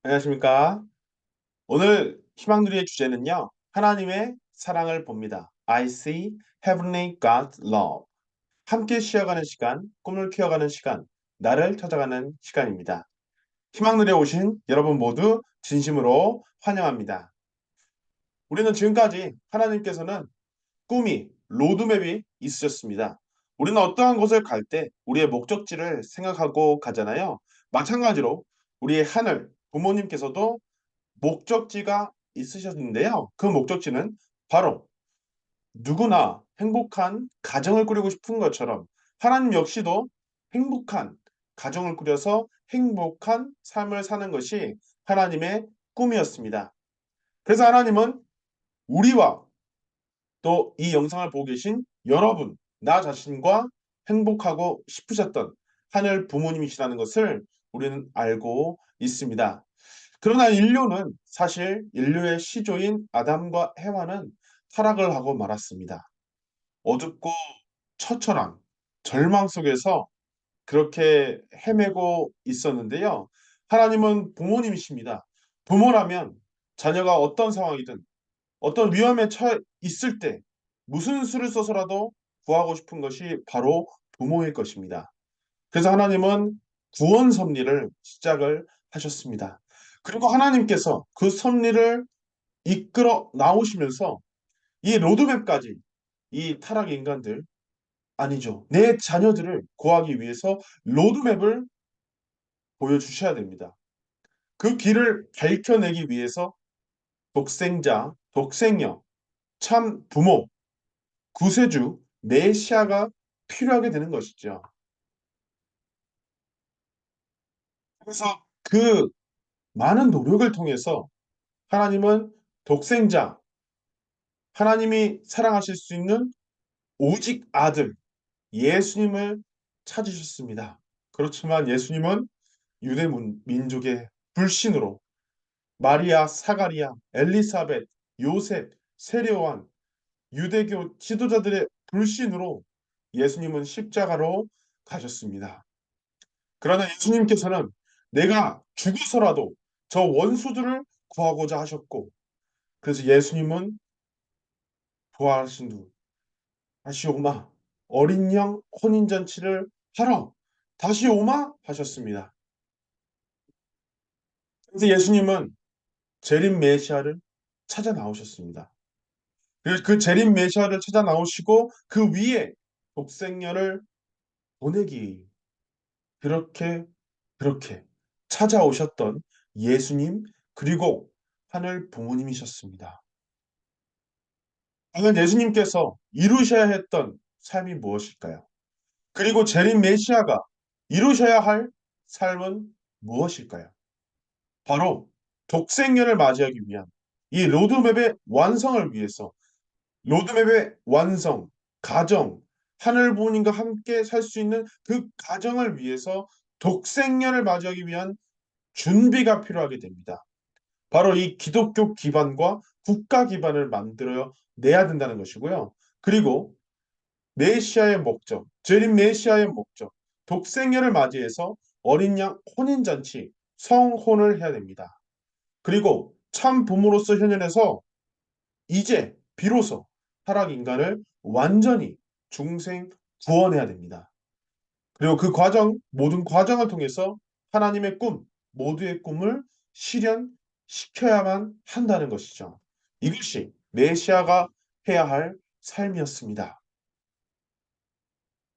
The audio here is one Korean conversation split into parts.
안녕하십니까? 오늘 희망누리의 주제는요. 하나님의 사랑을 봅니다. I see heavenly God love. 함께 쉬어가는 시간, 꿈을 키워가는 시간, 나를 찾아가는 시간입니다. 희망누리에 오신 여러분 모두 진심으로 환영합니다. 우리는 지금까지 하나님께서는 꿈이, 로드맵이 있으셨습니다. 우리는 어떠한 곳을 갈 때 우리의 목적지를 생각하고 가잖아요. 마찬가지로 우리의 하늘, 부모님께서도 목적지가 있으셨는데요. 그 목적지는 바로 누구나 행복한 가정을 꾸리고 싶은 것처럼 하나님 역시도 행복한 가정을 꾸려서 행복한 삶을 사는 것이 하나님의 꿈이었습니다. 그래서 하나님은 우리와 또 이 영상을 보고 계신 여러분, 나 자신과 행복하고 싶으셨던 하늘 부모님이시라는 것을 우리는 알고 있습니다. 그러나 인류는 사실 인류의 시조인 아담과 해와는 타락을 하고 말았습니다. 어둡고 처철한 절망 속에서 그렇게 헤매고 있었는데요. 하나님은 부모님이십니다. 부모라면 자녀가 어떤 상황이든 어떤 위험에 처해 있을 때 무슨 수를 써서라도 구하고 싶은 것이 바로 부모일 것입니다. 그래서 하나님은 구원 섭리를 시작을 하셨습니다. 그리고 하나님께서 그 섭리를 이끌어 나오시면서 이 로드맵까지 이 타락 인간들 아니죠. 내 자녀들을 구하기 위해서 로드맵을 보여주셔야 됩니다. 그 길을 밝혀내기 위해서 독생자, 독생녀, 참 부모, 구세주, 메시아가 필요하게 되는 것이죠. 그래서 그 많은 노력을 통해서 하나님은 독생자, 하나님이 사랑하실 수 있는 오직 아들, 예수님을 찾으셨습니다. 그렇지만 예수님은 유대 민족의 불신으로 마리아, 사가리아, 엘리사벳, 요셉, 세례요한, 유대교 지도자들의 불신으로 예수님은 십자가로 가셨습니다. 그러나 예수님께서는 내가 죽어서라도 저 원수들을 구하고자 하셨고, 그래서 예수님은 부활하신 후 다시 오마 어린 양 혼인잔치를 하러 다시 오마 하셨습니다. 그래서 예수님은 재림 메시아를 찾아 나오셨습니다. 그래서 그 재림 메시아를 찾아 나오시고 그 위에 독생녀를 보내기 그렇게 그렇게 찾아오셨던 예수님 그리고 하늘 부모님이셨습니다. 과연 예수님께서 이루셔야 했던 삶이 무엇일까요? 그리고 재림 메시아가 이루셔야 할 삶은 무엇일까요? 바로 독생년을 맞이하기 위한 이 로드맵의 완성을 위해서 로드맵의 완성, 가정, 하늘 부모님과 함께 살 수 있는 그 가정을 위해서 독생년을 맞이하기 위한 준비가 필요하게 됩니다. 바로 이 기독교 기반과 국가 기반을 만들어 내야 된다는 것이고요. 그리고 메시아의 목적, 재림 메시아의 목적, 독생녀를 맞이해서 어린 양 혼인잔치, 성혼을 해야 됩니다. 그리고 참 부모로서 현현해서 이제 비로소 타락 인간을 완전히 중생 구원해야 됩니다. 그리고 그 과정, 모든 과정을 통해서 하나님의 꿈, 모두의 꿈을 실현시켜야만 한다는 것이죠. 이것이 메시아가 해야 할 삶이었습니다.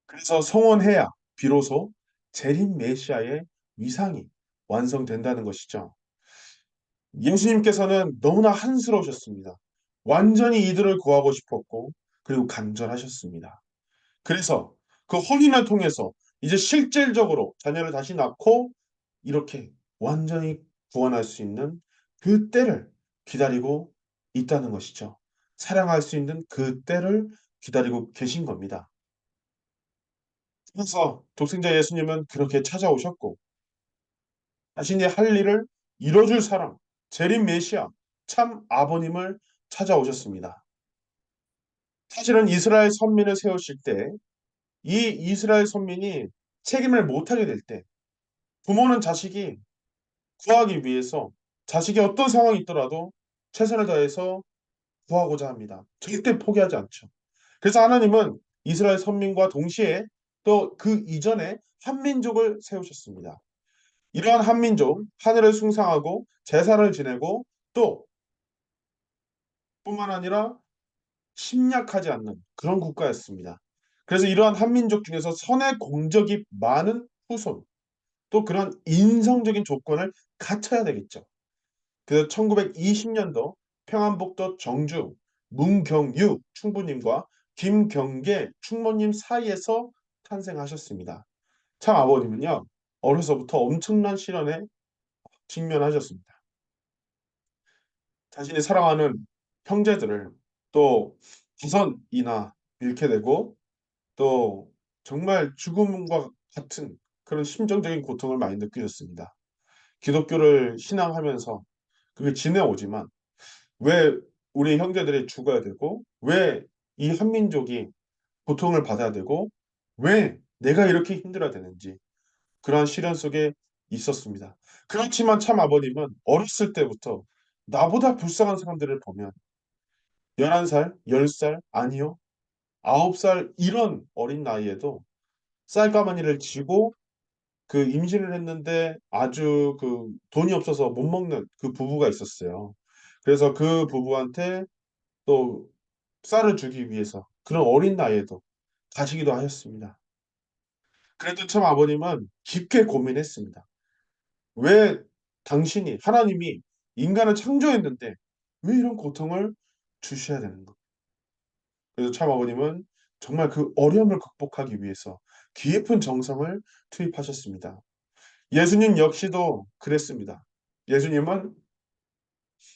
그래서 성원해야 비로소 재림 메시아의 위상이 완성된다는 것이죠. 예수님께서는 너무나 한스러우셨습니다. 완전히 이들을 구하고 싶었고, 그리고 간절하셨습니다. 그래서 그 혼인을 통해서 이제 실질적으로 자녀를 다시 낳고 이렇게 완전히 구원할 수 있는 그 때를 기다리고 있다는 것이죠. 사랑할 수 있는 그 때를 기다리고 계신 겁니다. 그래서 독생자 예수님은 그렇게 찾아오셨고 자신이 할 일을 이뤄줄 사람, 재림 메시아, 참 아버님을 찾아오셨습니다. 사실은 이스라엘 선민을 세우실 때 이 이스라엘 선민이 책임을 못하게 될 때 부모는 자식이 구하기 위해서 자식이 어떤 상황이 있더라도 최선을 다해서 구하고자 합니다. 절대 포기하지 않죠. 그래서 하나님은 이스라엘 선민과 동시에 또 그 이전에 한민족을 세우셨습니다. 이러한 한민족, 하늘을 숭상하고 제사를 지내고 또 뿐만 아니라 침략하지 않는 그런 국가였습니다. 그래서 이러한 한민족 중에서 선의 공적이 많은 후손, 또 그런 인성적인 조건을 갖춰야 되겠죠. 그래서 1920년도 평안북도 정주 문경유 충부님과 김경계 충모님 사이에서 탄생하셨습니다. 참 아버님은요, 어려서부터 엄청난 시련에 직면하셨습니다. 자신이 사랑하는 형제들을 또 기선이나 잃게 되고 또 정말 죽음과 같은 그런 심정적인 고통을 많이 느끼셨습니다. 기독교를 신앙하면서 그게 지내오지만 왜 우리 형제들이 죽어야 되고 왜 이 한민족이 고통을 받아야 되고 왜 내가 이렇게 힘들어야 되는지 그러한 시련 속에 있었습니다. 그렇지만 참 아버님은 어렸을 때부터 나보다 불쌍한 사람들을 보면 11살, 10살, 아니요, 9살 이런 어린 나이에도 쌀가마니를 쥐고 그 임신을 했는데 아주 그 돈이 없어서 못 먹는 그 부부가 있었어요. 그래서 그 부부한테 또 쌀을 주기 위해서 그런 어린 나이에도 가시기도 하셨습니다. 그래도 참 아버님은 깊게 고민했습니다. 왜 당신이, 하나님이 인간을 창조했는데 왜 이런 고통을 주셔야 되는가? 그래서 참 아버님은 정말 그 어려움을 극복하기 위해서 깊은 정성을 투입하셨습니다. 예수님 역시도 그랬습니다. 예수님은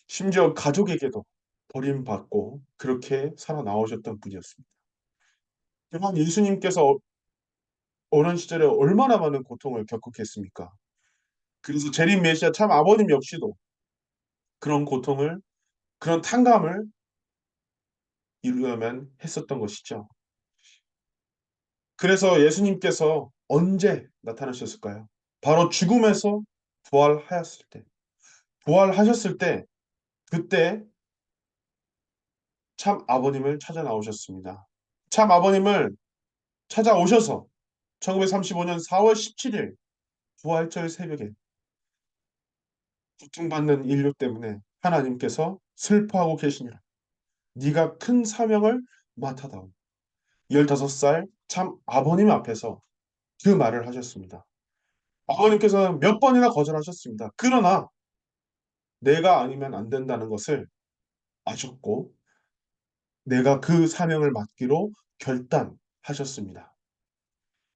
심지어 가족에게도 버림받고 그렇게 살아나오셨던 분이었습니다. 또한 예수님께서 어린 시절에 얼마나 많은 고통을 겪었겠습니까? 그래서 재림 메시아 참 아버님 역시도 그런 고통을, 그런 탕감을 이루려면 했었던 것이죠. 그래서 예수님께서 언제 나타나셨을까요? 바로 죽음에서 부활하였을 때. 부활하셨을 때, 그때 참 아버님을 찾아 나오셨습니다. 참 아버님을 찾아오셔서 1935년 4월 17일 부활절 새벽에 고통받는 인류 때문에 하나님께서 슬퍼하고 계시니라. 네가 큰 사명을 맡아다오. 15살 참 아버님 앞에서 그 말을 하셨습니다. 아버님께서는 몇 번이나 거절하셨습니다. 그러나 내가 아니면 안 된다는 것을 아셨고 내가 그 사명을 맡기로 결단하셨습니다.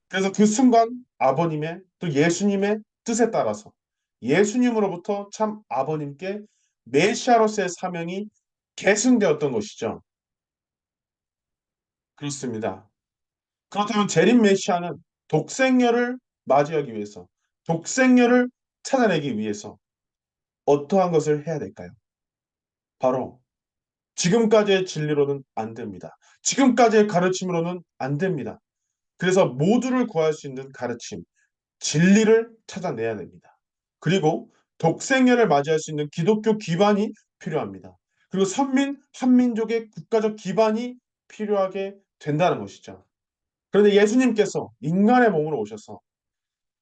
그래서 그 순간 아버님의 또 예수님의 뜻에 따라서 예수님으로부터 참 아버님께 메시아로서의 사명이 계승되었던 것이죠. 그렇습니다. 그렇다면 재림 메시아는 독생녀를 맞이하기 위해서, 독생녀를 찾아내기 위해서 어떠한 것을 해야 될까요? 바로 지금까지의 진리로는 안 됩니다. 지금까지의 가르침으로는 안 됩니다. 그래서 모두를 구할 수 있는 가르침, 진리를 찾아내야 됩니다. 그리고 독생녀를 맞이할 수 있는 기독교 기반이 필요합니다. 그리고 선민, 한민족의 국가적 기반이 필요하게 된다는 것이죠. 그런데 예수님께서 인간의 몸으로 오셔서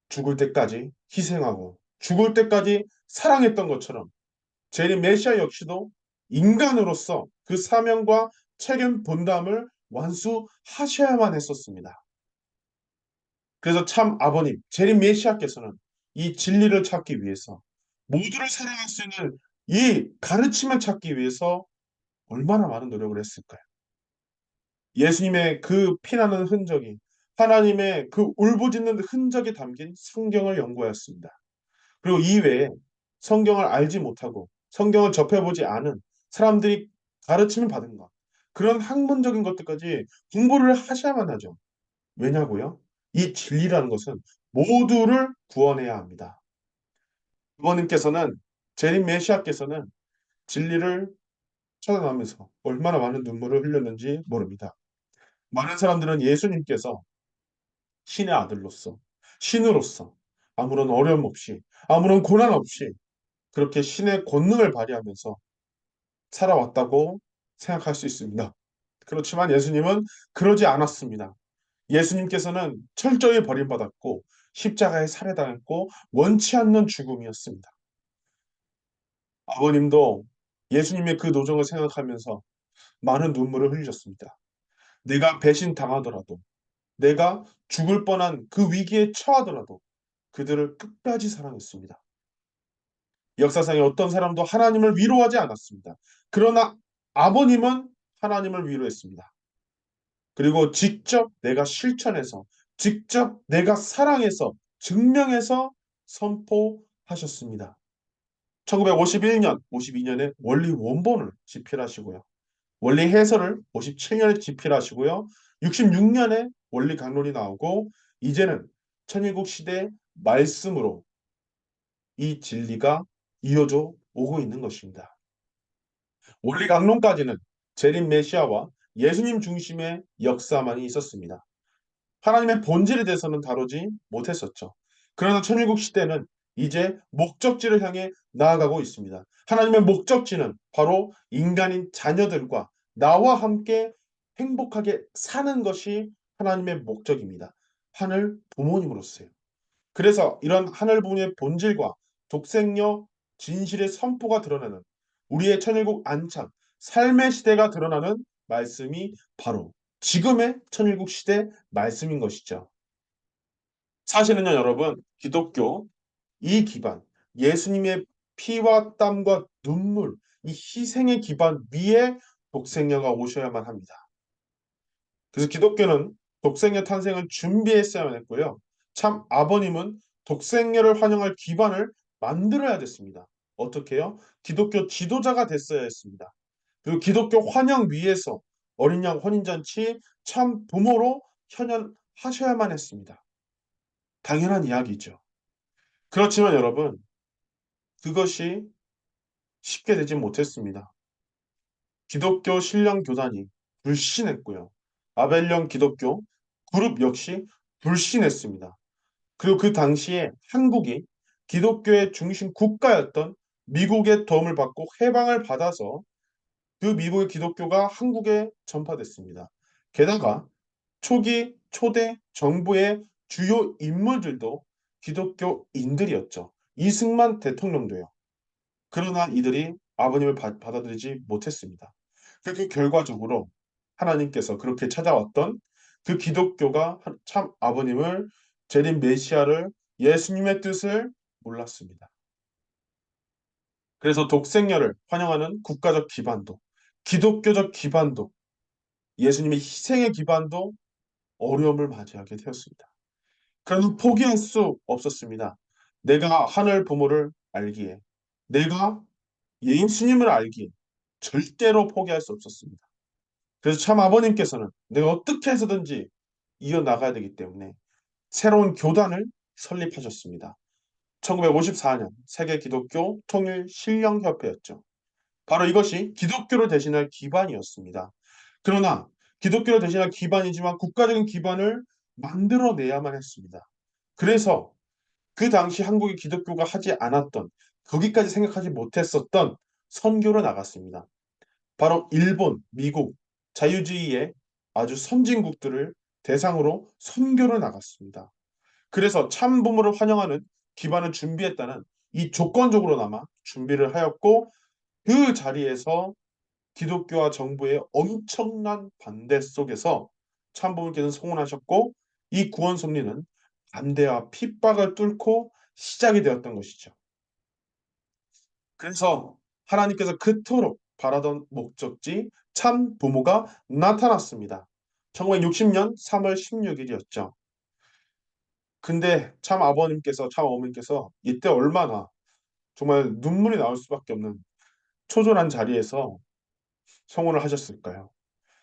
죽을 때까지 희생하고 죽을 때까지 사랑했던 것처럼 재림 메시아 역시도 인간으로서 그 사명과 책임 분담을 완수하셔야만 했었습니다. 그래서 참 아버님, 재림 메시아께서는 이 진리를 찾기 위해서 모두를 사랑할 수 있는 이 가르침을 찾기 위해서 얼마나 많은 노력을 했을까요? 예수님의 그 피나는 흔적이 하나님의 그 울부짖는 흔적이 담긴 성경을 연구하였습니다. 그리고 이외에 성경을 알지 못하고 성경을 접해보지 않은 사람들이 가르침을 받은 것, 그런 학문적인 것들까지 공부를 하셔야만 하죠. 왜냐고요? 이 진리라는 것은 모두를 구원해야 합니다. 부모님께서는 재림 메시아께서는 진리를 찾아나면서 얼마나 많은 눈물을 흘렸는지 모릅니다. 많은 사람들은 예수님께서 신의 아들로서, 신으로서, 아무런 어려움 없이, 아무런 고난 없이 그렇게 신의 권능을 발휘하면서 살아왔다고 생각할 수 있습니다. 그렇지만 예수님은 그러지 않았습니다. 예수님께서는 철저히 버림받았고 십자가에 살해당했고 원치 않는 죽음이었습니다. 아버님도 예수님의 그 노정을 생각하면서 많은 눈물을 흘리셨습니다. 내가 배신당하더라도, 내가 죽을 뻔한 그 위기에 처하더라도 그들을 끝까지 사랑했습니다. 역사상의 어떤 사람도 하나님을 위로하지 않았습니다. 그러나 아버님은 하나님을 위로했습니다. 그리고 직접 내가 실천해서, 직접 내가 사랑해서, 증명해서 선포하셨습니다. 1951년, 52년에 원리 원본을 집필하시고요. 원리 해설을 57년에 집필하시고요. 66년에 원리 강론이 나오고 이제는 천일국 시대 말씀으로 이 진리가 이어져 오고 있는 것입니다. 원리 강론까지는 재림 메시아와 예수님 중심의 역사만이 있었습니다. 하나님의 본질에 대해서는 다루지 못했었죠. 그러나 천일국 시대는 이제 목적지를 향해 나아가고 있습니다. 하나님의 목적지는 바로 인간인 자녀들과 나와 함께 행복하게 사는 것이 하나님의 목적입니다. 하늘 부모님으로서요. 그래서 이런 하늘 부모님의 본질과 독생녀 진실의 선포가 드러나는 우리의 천일국 안창, 삶의 시대가 드러나는 말씀이 바로 지금의 천일국 시대 말씀인 것이죠. 사실은요, 여러분, 기독교 이 기반, 예수님의 피와 땀과 눈물, 이 희생의 기반 위에 독생녀가 오셔야만 합니다. 그래서 기독교는 독생녀 탄생을 준비했어야만 했고요. 참 아버님은 독생녀를 환영할 기반을 만들어야 됐습니다. 어떻게요? 기독교 지도자가 됐어야 했습니다. 그리고 기독교 환영 위에서 어린 양 혼인잔치 참 부모로 현현하셔야만 했습니다. 당연한 이야기죠. 그렇지만 여러분, 그것이 쉽게 되지 못했습니다. 기독교 신령 교단이 불신했고요. 아벨령 기독교 그룹 역시 불신했습니다. 그리고 그 당시에 한국이 기독교의 중심 국가였던 미국의 도움을 받고 해방을 받아서 그 미국의 기독교가 한국에 전파됐습니다. 게다가 초기 초대 정부의 주요 인물들도 기독교인들이었죠. 이승만 대통령도요. 그러나 이들이 아버님을 받아들이지 못했습니다. 그 결과적으로 하나님께서 그렇게 찾아왔던 그 기독교가 참 아버님을 재림 메시아를 예수님의 뜻을 몰랐습니다. 그래서 독생녀를 환영하는 국가적 기반도 기독교적 기반도 예수님의 희생의 기반도 어려움을 맞이하게 되었습니다. 그러나 포기할 수 없었습니다. 내가 하늘 부모를 알기에 내가 예수님을 알기에 절대로 포기할 수 없었습니다. 그래서 참 아버님께서는 내가 어떻게 해서든지 이어나가야 되기 때문에 새로운 교단을 설립하셨습니다. 1954년 세계 기독교 통일 신령협회였죠. 바로 이것이 기독교를 대신할 기반이었습니다. 그러나 기독교를 대신할 기반이지만 국가적인 기반을 만들어내야만 했습니다. 그래서 그 당시 한국의 기독교가 하지 않았던 거기까지 생각하지 못했었던 선교를 나갔습니다. 바로 일본, 미국, 자유주의의 아주 선진국들을 대상으로 선교를 나갔습니다. 그래서 참부모를 환영하는 기반을 준비했다는 이 조건적으로나마 준비를 하였고 그 자리에서 기독교와 정부의 엄청난 반대 속에서 참부모께서는 성원하셨고 이 구원 섭리는 반대와 핍박을 뚫고 시작이 되었던 것이죠. 그래서 하나님께서 그토록 바라던 목적지 참 부모가 나타났습니다. 1960년 3월 16일이었죠. 근데 참 아버님께서 참 어머님께서 이때 얼마나 정말 눈물이 나올 수밖에 없는 초절한 자리에서 성원을 하셨을까요?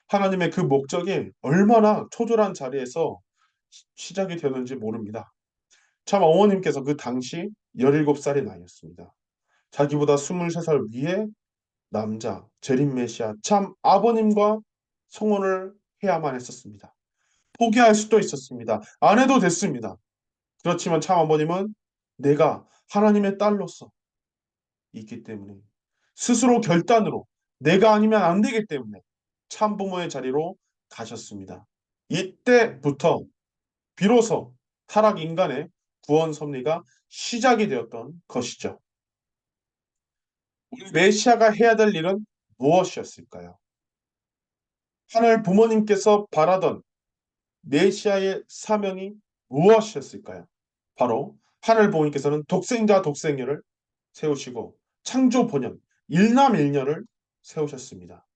하나님의 그 목적이 얼마나 초절한 자리에서 시작이 되는지 모릅니다. 참 어머님께서 그 당시 17살의 나이였습니다. 자기보다 23살 위에 남자, 재림 메시아, 참 아버님과 성혼을 해야만 했었습니다. 포기할 수도 있었습니다. 안 해도 됐습니다. 그렇지만 참 아버님은 내가 하나님의 딸로서 있기 때문에 스스로 결단으로 내가 아니면 안 되기 때문에 참부모의 자리로 가셨습니다. 이때부터 비로소 타락 인간의 구원 섭리가 시작이 되었던 것이죠. 우리 메시아가 해야 될 일은 무엇이었을까요? 하늘 부모님께서 바라던 메시아의 사명이 무엇이었을까요? 바로 하늘 부모님께서는 독생자 독생녀를 세우시고 창조 본연 일남일녀를 세우셨습니다.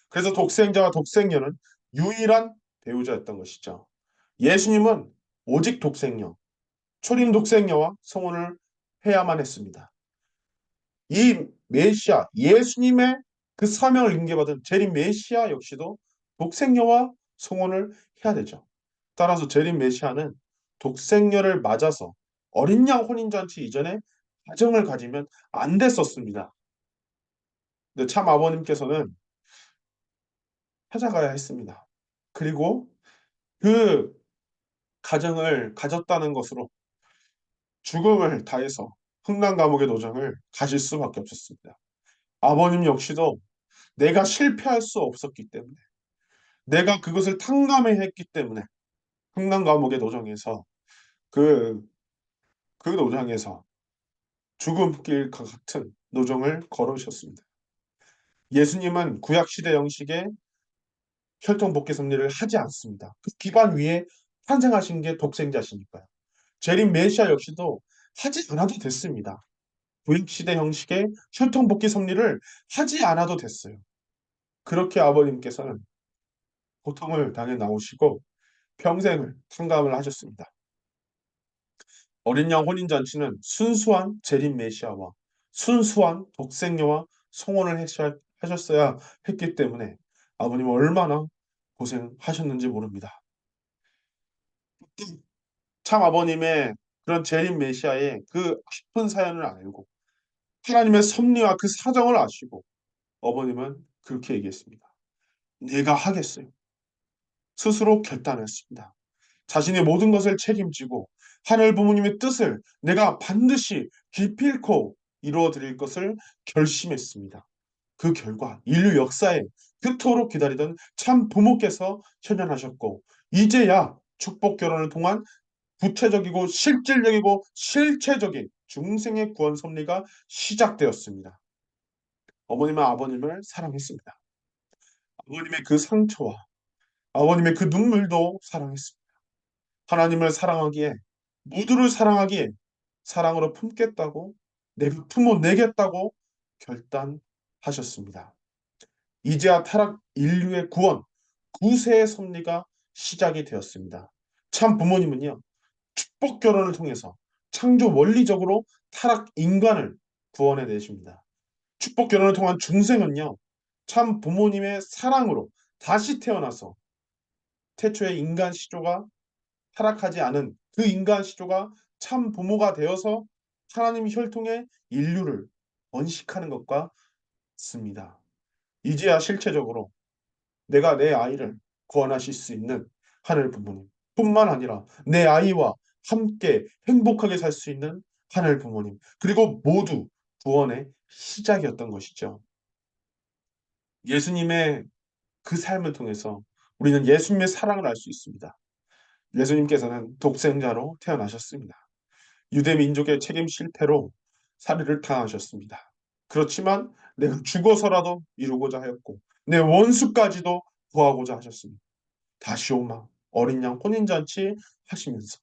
그래서 독생자와 독생녀는 유일한 배우자였던 것이죠. 예수님은 오직 독생녀, 초림 독생녀와 성혼을 해야만 했습니다. 이 메시아, 예수님의 그 사명을 인계받은 재림 메시아 역시도 독생녀와 성혼을 해야 되죠. 따라서 재림 메시아는 독생녀를 맞아서 어린 양 혼인잔치 이전에 가정을 가지면 안 됐었습니다. 근데 참 아버님께서는 찾아가야 했습니다. 그리고 그 가정을 가졌다는 것으로 죽음을 다해서 흥남 감옥의 도장을 가질 수밖에 없었습니다. 아버님 역시도 내가 실패할 수 없었기 때문에 내가 그것을 탕감해 했기 때문에 흥남 감옥의 도장에서 그, 그 노장에서 죽음길과 같은 노정을 걸으셨습니다. 예수님은 구약시대 형식의 혈통복귀 섭리를 하지 않습니다. 그 기반 위에 탄생하신 게 독생자시니까요. 재림 메시아 역시도 하지 않아도 됐습니다. 구약시대 형식의 혈통복귀 섭리를 하지 않아도 됐어요. 그렇게 아버님께서는 고통을 당해 나오시고 평생을 탕감을 하셨습니다. 어린 양 혼인잔치는 순수한 재림 메시아와 순수한 독생녀와 성혼을 하셨어야 했기 때문에 아버님은 얼마나 고생하셨는지 모릅니다. 참 아버님의 그런 재림 메시아의 그 아픈 사연을 알고 하나님의 섭리와 그 사정을 아시고 어머님은 그렇게 얘기했습니다. 내가 하겠어요. 스스로 결단했습니다. 자신의 모든 것을 책임지고 하늘 부모님의 뜻을 내가 반드시 기필코 이루어 드릴 것을 결심했습니다. 그 결과 인류 역사에 그토록 기다리던 참 부모께서 현현하셨고 이제야 축복 결혼을 통한 구체적이고 실질적이고 실체적인 중생의 구원 섭리가 시작되었습니다. 어머님은 아버님을 사랑했습니다. 아버님의 그 상처와 아버님의 그 눈물도 사랑했습니다. 하나님을 사랑하기에 모두를 사랑하기에 사랑으로 품겠다고 내가 품어내겠다고 결단하셨습니다. 이제야 타락 인류의 구원, 구세의 섭리가 시작이 되었습니다. 참 부모님은요, 축복 결혼을 통해서 창조 원리적으로 타락 인간을 구원해 내십니다. 축복 결혼을 통한 중생은요, 참 부모님의 사랑으로 다시 태어나서 태초의 인간 시조가 타락하지 않은 그 인간 시조가 참 부모가 되어서 하나님 혈통의 인류를 번식하는 것과 같습니다. 이제야 실체적으로 내가 내 아이를 구원하실 수 있는 하늘 부모님 뿐만 아니라 내 아이와 함께 행복하게 살 수 있는 하늘 부모님 그리고 모두 구원의 시작이었던 것이죠. 예수님의 그 삶을 통해서 우리는 예수님의 사랑을 알 수 있습니다. 예수님께서는 독생자로 태어나셨습니다. 유대 민족의 책임 실패로 살해를 당하셨습니다. 그렇지만 내가 죽어서라도 이루고자 하였고 내 원수까지도 구하고자 하셨습니다. 다시 오마 어린 양 혼인잔치 하시면서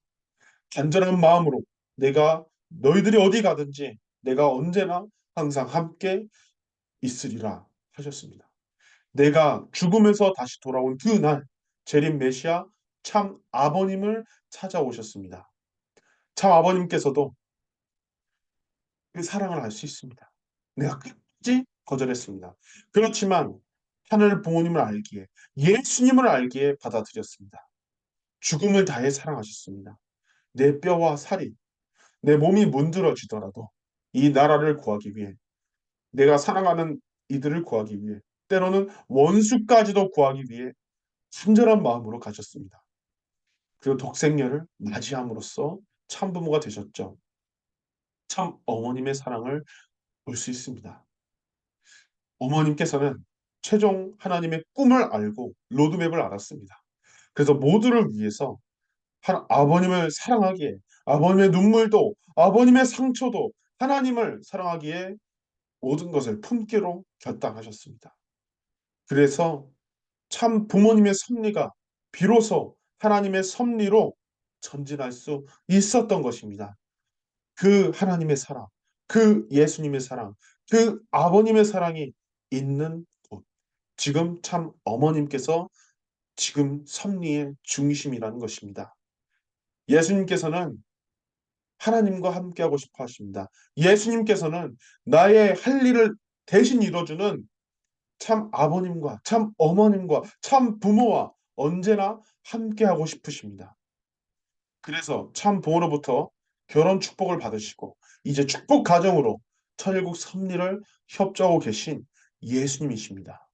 간절한 마음으로 내가 너희들이 어디 가든지 내가 언제나 항상 함께 있으리라 하셨습니다. 내가 죽음에서 다시 돌아온 그 날 재림 메시아 참 아버님을 찾아오셨습니다. 참 아버님께서도 그 사랑을 알 수 있습니다. 내가 끝까지 거절했습니다. 그렇지만 하늘 부모님을 알기에 예수님을 알기에 받아들였습니다. 죽음을 다해 사랑하셨습니다. 내 뼈와 살이 내 몸이 문드러지더라도 이 나라를 구하기 위해 내가 사랑하는 이들을 구하기 위해 때로는 원수까지도 구하기 위해 친절한 마음으로 가셨습니다. 그리고 독생녀를 맞이함으로써 참부모가 되셨죠. 참 어머님의 사랑을 볼 수 있습니다. 어머님께서는 최종 하나님의 꿈을 알고 로드맵을 알았습니다. 그래서 모두를 위해서 아버님을 사랑하기에, 아버님의 눈물도, 아버님의 상처도 하나님을 사랑하기에 모든 것을 품기로 결단하셨습니다. 그래서 참 부모님의 섭리가 비로소 하나님의 섭리로 전진할 수 있었던 것입니다. 그 하나님의 사랑, 그 예수님의 사랑, 그 아버님의 사랑이 있는 곳. 지금 참 어머님께서 지금 섭리의 중심이라는 것입니다. 예수님께서는 하나님과 함께하고 싶어 하십니다. 예수님께서는 나의 할 일을 대신 이뤄주는 참 아버님과 참 어머님과 참 부모와 언제나 함께하고 싶으십니다. 그래서 참 부모로부터 결혼 축복을 받으시고 이제 축복 가정으로 천일국 섭리를 협조하고 계신 예수님이십니다.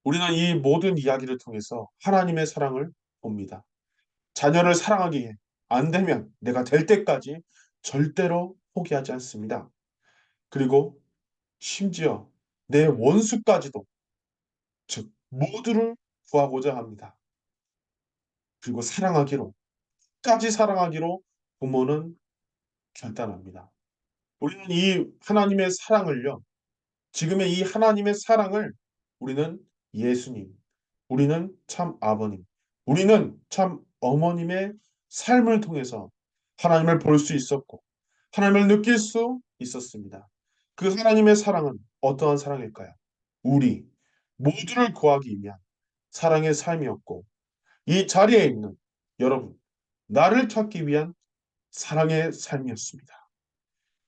우리는 이 모든 이야기를 통해서 하나님의 사랑을 봅니다. 자녀를 사랑하기에 안 되면 내가 될 때까지 절대로 포기하지 않습니다. 그리고 심지어 내 원수까지도, 즉 모두를 구하고자 합니다. 그리고 끝까지 사랑하기로 부모는 결단합니다. 우리는 이 하나님의 사랑을요, 지금의 이 하나님의 사랑을 우리는 예수님, 우리는 참 아버님, 우리는 참 어머님의 삶을 통해서 하나님을 볼 수 있었고, 하나님을 느낄 수 있었습니다. 그 하나님의 사랑은 어떠한 사랑일까요? 우리 모두를 구하기 위한 사랑의 삶이었고, 이 자리에 있는 여러분, 나를 찾기 위한 사랑의 삶이었습니다.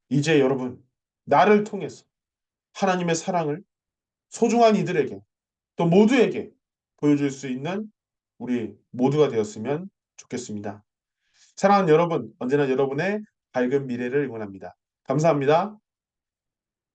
이제 여러분, 나를 통해서 하나님의 사랑을 소중한 이들에게 또 모두에게 보여줄 수 있는 우리 모두가 되었으면 좋겠습니다. 사랑하는 여러분, 언제나 여러분의 밝은 미래를 응원합니다. 감사합니다.